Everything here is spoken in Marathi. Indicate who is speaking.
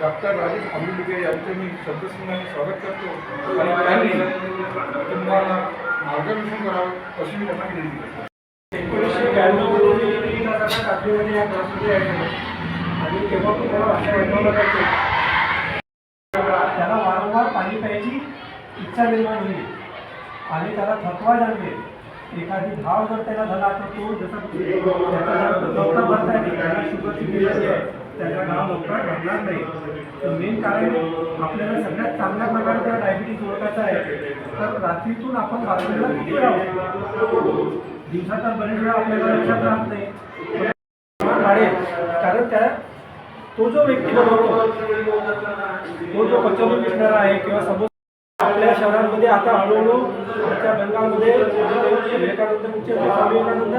Speaker 1: डॉक्टर राजेश आंबेडकर यांचे मी शब्दसिंहाने स्वागत करतो आणि त्यांनी तुम्हाला मार्गदर्शन करावं अशी मी त्यांना विनंती करतो. 1992 काठीमध्ये या ग्रंथामध्ये आहे आणि तेव्हापासून त्याला भाषा बनवलं जायचे. त्याला वारंवार पाणी प्यायची इच्छा निर्माण होईल आणि त्याला थकवा जाणवेल. एखादी धाव जर त्याला झाला तर तो जसं त्याचा लवकर भरता येते, त्याला शुगरची बिमारी आहे, त्याचा नाव लवकर भरणार नाही. मेन कारण आपल्याला सगळ्यात चांगल्या प्रकारे त्याला डायबिटीज ओळखायचा आहे. तर रात्रीतून आपण बाथरूमला किती वेळा दिवसाचा बरेच वेळा आपल्याला लक्षात राहत नाही वाढेल. कारण त्या तो जो व्यक्ती बनवतो तो जो कचोरी विकणारा आहे किंवा समोर आपल्या शहरांमध्ये आता हळूहळू आमच्या बंगालमध्ये विवेकानंद